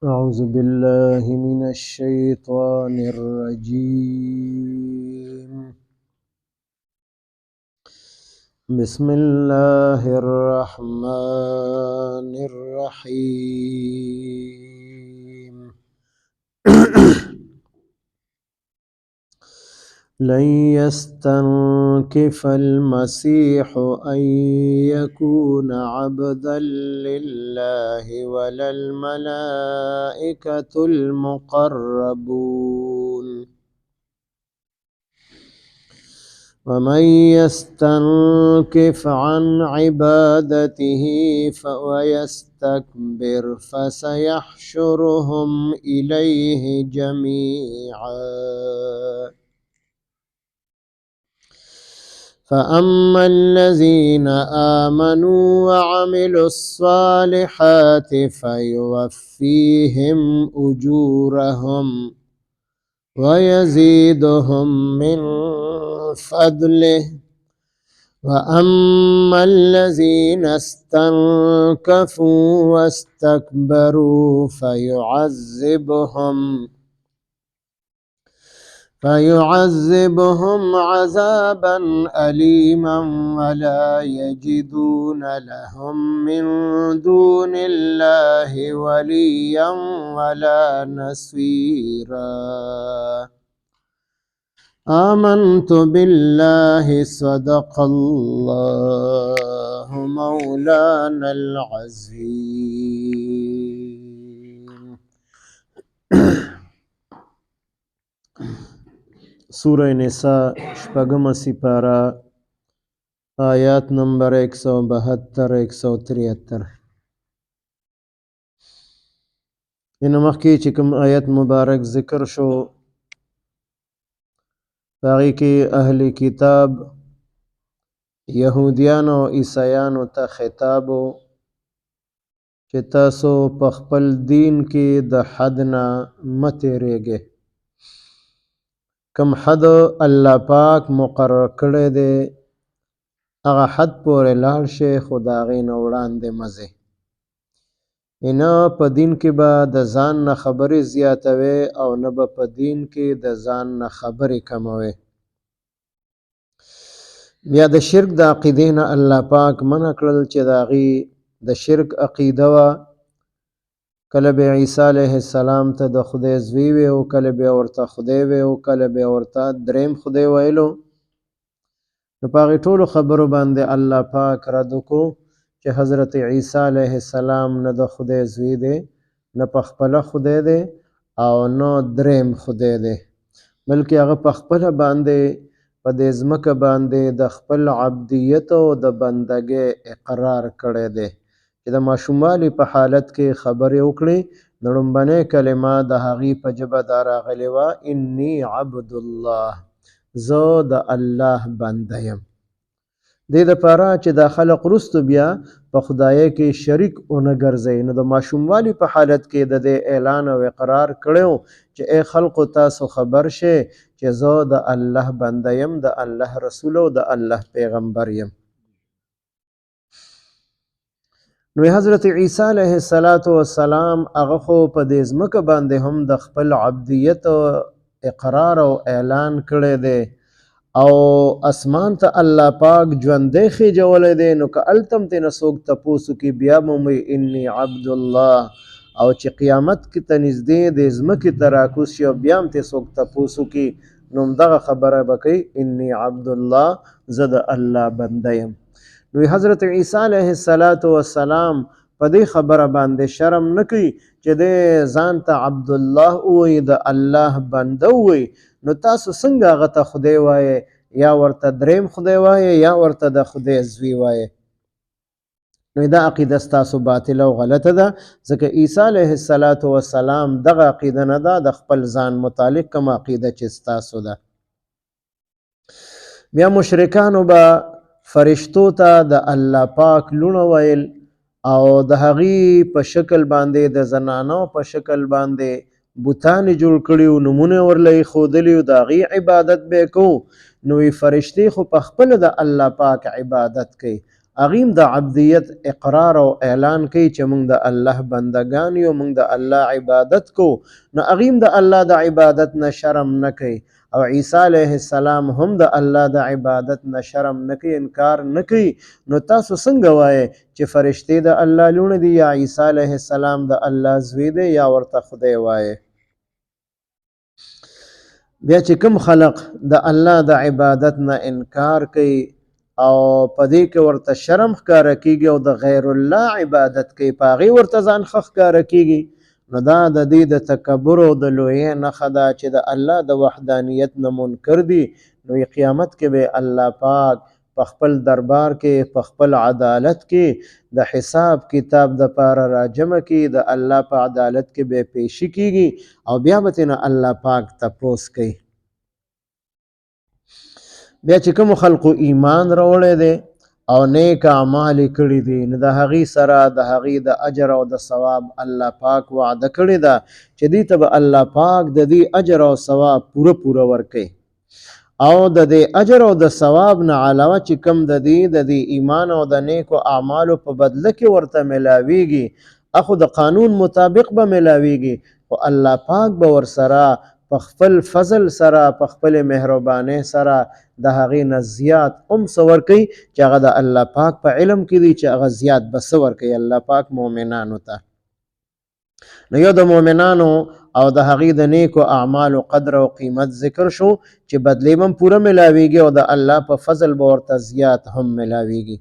أعوذ بالله من الشيطان الرجيم. بسم الله الرحمن الرحيم. لن يستنكف المسيح أن يكون عبدا لله ولا الملائكة المقربون ومن يستنكف عن عبادته ويستكبر فسيحشرهم إليه جميعا. فأما الذين آمنوا وعملوا الصالحات فيوفيهم أجورهم ويزيدهم من فضله. وأما الذين استنكفوا واستكبروا فيعذبهم عذابا أليما ولا يجدون لهم من دون الله وليا ولا نصيرا. آمنت بالله صدق الله مولانا العظيم. سورہ نساء شپږم سپارہ آیات نمبر 172 173. ان مخکې چې کوم آیت مبارک ذکر شو هغې کې اهل کتاب یهودیانو او عیسیانو ته خطاب و چې تاسو په خپل دین کې د حد نه مه تېرېږئ. کم حد الله پاک مقرر کړی دی هغه حد پورې لاړ شئ، خو د هغې نه وړاندې مه ځئ. نه په دین کې به د ځان نه خبرې زیاتوئ او نه به په دین کې د ځان نه خبرې کموئ. بیا د شرک د عقیدې نه الله پاک منع کړل چې د هغې د شرک عقیده وه. کله به عیسی علیه السلام ته د خدای زوی وی او کله به ورته خدای وی او کله به ورته دریم خدای ویلو. نو په هغې ټولو خبرو باندې الله پاک رد وکړو چې حضرت عیسی علیه السلام نه د خدای زوی دی، نه په خپله خدای دی او نه دریم خدای دی، بلکې هغه په خپله باندې په دې ځمکه باندې د خپل عبدیت او د بندګۍ اقرار کړی دی چې د ماشوموالي په حالت کې خبرې وکړي. د لومبنۍ کلمه د هغې په ژبه دا راغلې وه انی عبد الله، زه د الله بنده یم. دې دپاره چې دا خلق وروستو بیا په خدایۍ کې شریک ونه ګرځئ. نو د ماشوموالي په حالت کې د دې اعلان او اقرار کړی و چې ای خلقو تاسو خبر شئ چې زه د الله بنده یم، د الله رسول او د الله پیغمبر یم. نو حضرت عیسی علیه السلام هغه خو په دې ځمکه باندې هم د خپل عبدیت اقرار او اعلان کړی دی او اسمان ته الله پاک ژوندی خېجولی دی. نو که هلته هم ترېنه څوک تپوس وکړي بیا به هم انی عبد الله، او چې قیامت کې ته نږدې دې ځمکې ته راکوز شي او بیا هم ترې څوک تپوس وکړي نو همدغه خبره به کوي انی عبد الله، زه د الله بنده یم. نو حضرت عیسی علیه السلام په دې خبره باندې شرم نه کوي چې دی ځان ته عبدالله ووایي، د الله بنده ووایي. نو تاسو څنګه هغه ته خدای وایئ، یا ورته دریم خدای وایئ یا ورته د خدای زوی وایئ. نو دا عقیده ستاسو باطله او غلطه ده، ځکه عیسی علیه السلام دغه عقیده نه ده، د خپل ځان متعلق کوم عقیده چې ستاسو ده. بیا مشرکانو به فرشتو ته د الله پاک لوڼه ویل او د هغې په شکل باندې د زنانو په شکل باندې بوتانې جوړ کړي وو، نومونه یې ورله ایښودلي وو، د هغې عبادت به یې کوو. نو فرشتې خو په خپله د الله پاک عبادت کوي اغیم د عبدیت اقرار او اعلان کوي چې موږ د الله بندگان یو، موږ د الله عبادت کو. نو اغیم د الله د عبادت نه شرم نه کوي، او عیسی علیه السلام هم د الله د عبادت نه شرم نه کوي، انکار نه کوي. نو تاسو څنګه وایئ چې فرشتې د الله لوڼه دي یا عیسی علیه السلام د الله زوی دی یا ورته خدای وایئ؟ بیا چې کوم خلق د الله د عبادت نه انکار کوي او په دې کې ورته شرم ښکاره کیږي او د غیر الله عبادت کوي، په هغې ورته ځان ښه ښکاره کیږي، نو دا د دې د تکبر او د لویۍ نښه ده چې د الله د وحدانیت نه منکر دي. نو قیامت کې به الله پاک په خپل دربار کې په خپل عدالت کې د حساب کتاب د پاره راجمع کی، د الله په عدالت کې به پیشي کیږي او بیا به ترنه الله پاک تپوس کوي. بیا چې کوم خلقو ایمان راوړی دی او نیک اعمال کړي دي، نو د هغې سره د هغې د اجر او د ثواب الله پاک وعده کړې ده چې دې ته به الله پاک د دې اجر او ثواب پوره ورکوي. او د دې اجر او د ثواب نه علاوه چې کوم د دې ایمان او د نیکو اعمالو په بدله کې ورته ملاویږي، اخو د قانون مطابق به ملاویږي، خو الله پاک به ورسره په خپل فضل سره په خپل مهربانۍ سره د هغې نه زیات څه ورکوي چې هغه د الله پاک په علم کې دی چې هغه زیات به څه ورکوي الله پاک مؤمنانو ته. نو یو د مؤمنانو او د هغې د نیکو اعمالو قدر او قیمت ذکر شو چې بدلې به هم پوره ملاویږي او د الله په فضل به ورته زیات هم ملاویږي.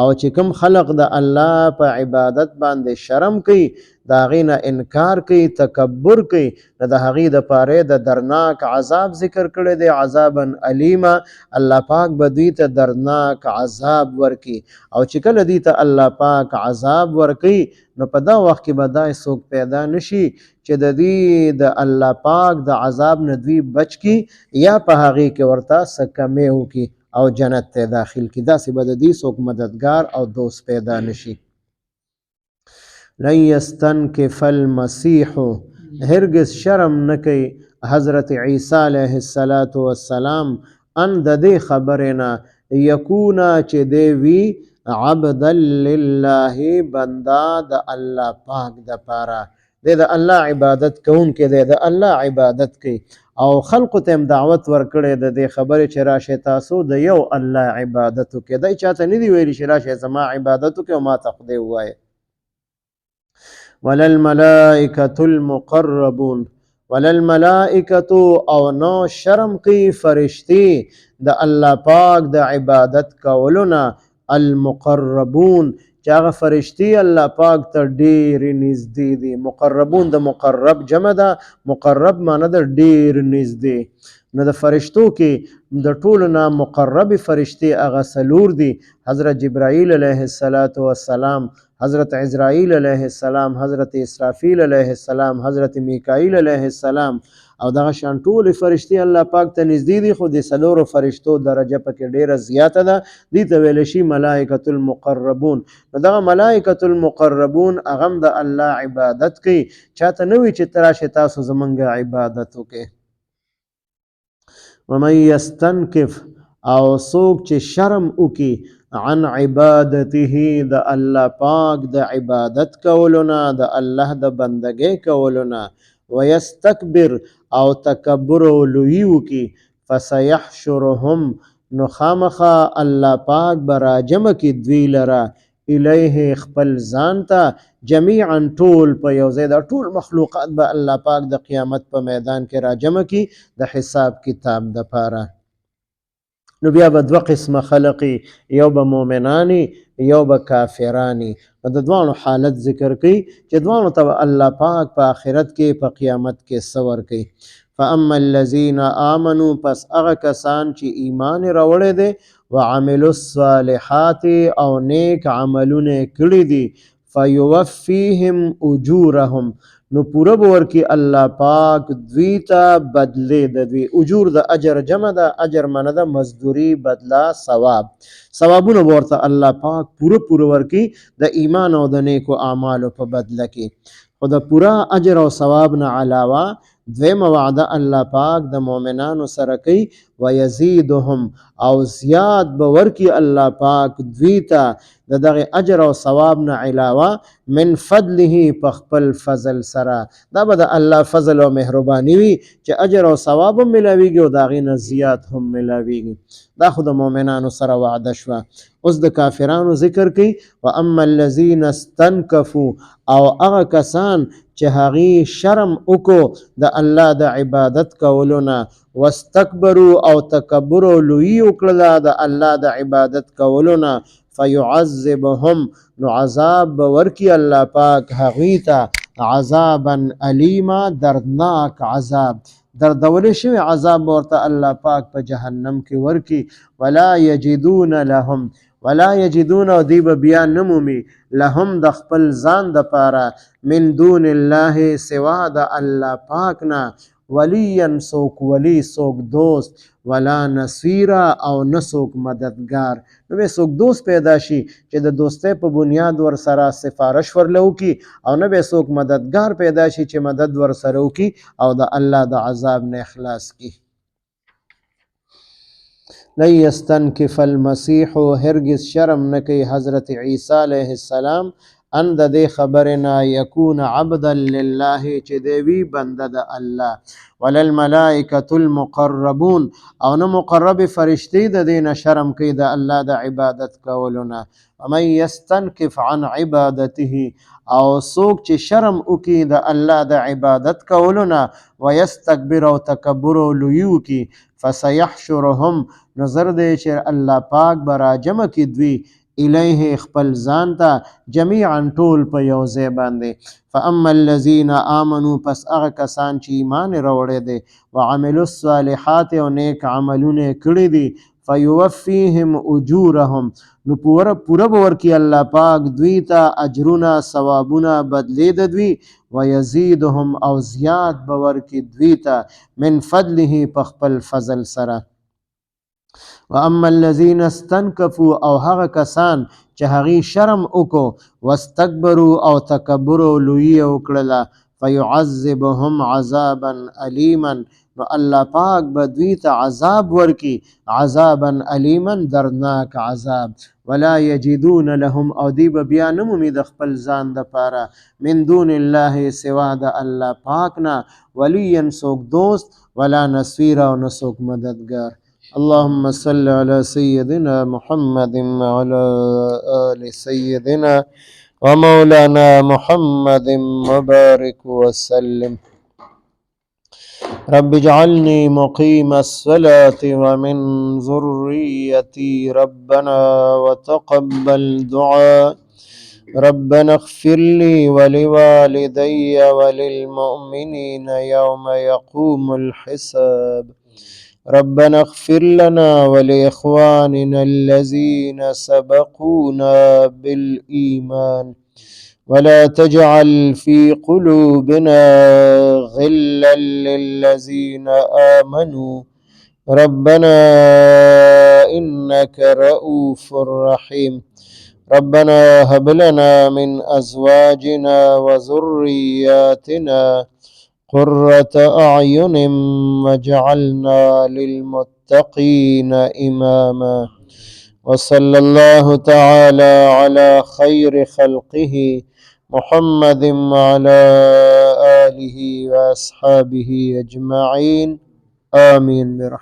او چې کوم خلق د الله په عبادت باندې شرم کوي، د هغې نه انکار کوي، تکبر کوي، نو د هغې دپاره د درناک عذاب ذکر کړی دی، عذابا الیمه. الله پاک به دوی ته درناک عذاب ورکي، او چې کله دوی ته الله پاک عذاب ورکوي نو په دا وخت کې به داسې څوک پیدا نشي چې د دې د الله پاک د عذاب نه دوی بچ کي یا په هغې کې ورته څه کمی وکړي او جنت ته داخل کی. داسې به د دې څوک مددگار او دوست پیدا نشي. لن یستنکف المسیح، هرگز شرم نه کوي حضرت عیسی علیه السلام ان د دې خبرې نه یکونه چې دی وي عبدا لله، بنده د الله پاک دپاره، دی د الله عبادت کوونکی دی، د الله عبادت کوي او خلقو ته هم دعوت ورکړی د دې خبرې چې راشئ تاسو د یو الله عبادت وکړئ. دی چاته نه دي ویلي چې راشئ زما عبادت وکړئ او ما ته خدای ووایه. وللملائکة المقربون، وللملائکة او نو شرم کوي فرشتي د الله پاک د عبادت کولو نه، المقربون چې هغه فرشتي الله پاک ته ډېرې نږدې دي. مقربون د مقرب جمع ده، مقرب معنی ده ډېر نږدې. نو د فرشتو کې د ټولو نه مقرب فرشتي هغه څلور دي: حضرت جبرائیل علیه السلام، حضرت عزرائیل علیه السلام، حضرت اسرافیل علیه السلام، حضرت میکائیل علیه السلام، او دغه شان ټول فرشتي الله پاک ته نږدې دي، خو د څلورو فرشتو درجه پکې ډیره زیاته ده، دې ته ویل شي ملائکة المقربون. نو دغه ملائکة المقربون هغه د الله عبادت کوي، چاته نه وي چې ته راشې تاسو زمونږ عبادت وکړئ. ومن یستنکف، او څوک چې شرم وکړي عن عبادته، د الله پاک د عبادت کولونه، د الله د بندګۍ کولونه، ویستکبر، او تکبر او لویي وکړي، فسیحشرهم، نو خامخا الله پاک به راجمع کړي دوی لره الیه خپل ځان ته، جمیعا ټول په یو ځای، دا ټول مخلوقات به الله پاک د قیامت په میدان کې راجمع کړي د حساب کتاب دپاره. نو بیا به دوه قسمه خلقي، یو به مؤمنانی یو به کافرانی. د دوانو حالت ذکر کوي چې دوانو ته الله پاک په آخرت کې په قیامت کې څه ورکوي. فاما الذین آمنوا، پس هغه کسان چې ایمان راوړی دی، وعملوا الصالحات، او نیک عملونه کړي دي، فیوفیهم اجورهم، نو پوره به ورکړي الله پاک دوی ته بدلې د دوی. اجور د اجر جمع ده، اجر معنی ده مزدوري، بدله، ثواب. ثوابونه به ورته الله پاک پوره ورکړي د ایمان او د نیکو اعمالو په بدله کې. خو د پوره اجر او ثواب نه علاوه دویمه وعده الله پاک د مؤمنانو سره کوي ويزيدهم او زیات به ورکي الله پاک دوی ته د دغه اجر او ثواب نه علاوه من فضله په خپل فضل سره. دا به د الله فضل او مهرباني وي چې اجر او ثواب هم ملاویږي او د هغې نه زیات هم ملاویږي. دا خو د مؤمنانو سره وعده شوه. اوس د کافرانو ذکر کوي واما الذين استنكفوا او هغه کسان چې هغې شرم وکړو د الله د عبادت کولو نه واستکبروا او تکبر او لویي وکړله د الله د عبادت کولو نه فیعذبهم نو عذاب به ورکي الله پاک هغوی ته عذابا الیما دردناک عذاب دردولی شوی عذاب ورته الله پاک په جهنم کې ورکي ولا یجدون او دی به بیا نمومي لهم د خپل ځان د پاره من دون الله سوا د الله پاک نه ولیا څوک ولی څوک دوست ولا نصیرا او نه څوک مددگار. نو به څوک دوست پیدا شي چې د دوستۍ په بنیاد ور سره سفارش ورله وکړي او نه به څوک مددگار پیدا شي چې مدد ور سره وکړي او د الله د عذاب نه اخلاص کړي. لن یستنکف المسیح هرگز شرم نه کوي حضرت عیسی علیه السلام ان د دې خبرې نه یکون عبدا لله چې دی وي بنده د الله ولا الملائکة المقربون او نه مقرب فرشتې د دې نه شرم کوي د الله د عبادت کولو نه. ومن یستنکف عن عبادته او څوک چې شرم وکړي د الله د عبادت کولو نه ویستکبر او تکبر او لویي وکړي فسیحشرهم نو زر دی چې الله پاک به راجمع کړي دوی الیه خپل ځان ته جمیعا ټول په یو ځای باندې. فاما الذین آمنوا پس هغه کسان چې ایمان راوړی دی وعملوا الصالحات او نیک عملونه کړي دي فیوفیهم اجورهم نو پوره به ورکړي الله پاک دوی ته اجرونه ثوابونه بدلې د دوی ویزیدهم او زیات به ورکړي دوی ته من فضله په خپل فضل سره. واما الذين استنكفوا او هغه کسان چې هغې شرم وکړو واستکبروا او تکبر او لویي وکړله فیعذبهم عذابا الیما نو الله پاک به دوی ته عذاب ورکي عذابا الیما دردناک عذاب ولا یجدون لهم او دی به بیا نمومي د خپل ځان د پاره من دون الله سوا د الله پاک نه ولیا څوک دوست ولا نصیر او نه څوک مددگار. اللهم صل على سيدنا محمد وعلى آل سيدنا ومولانا محمد وبارك وسلم. رب اجعلني مقيم الصلاة ومن ذريتي ربنا وتقبل دعاء ربنا اغفر لي ولوالدي وللمؤمنين يوم يقوم الحساب. ربنا اغفر لنا ولإخواننا الذين سبقونا بالإيمان ولا تجعل في قلوبنا غلا للذين آمنوا ربنا إنك رؤوف رحيم. ربنا هب لنا من أزواجنا وذرياتنا قرة أعين واجعلنا للمتقين إماما. وصلى الله تعالى على خير خلقه محمد وعلى آله وأصحابه أجمعين آمين.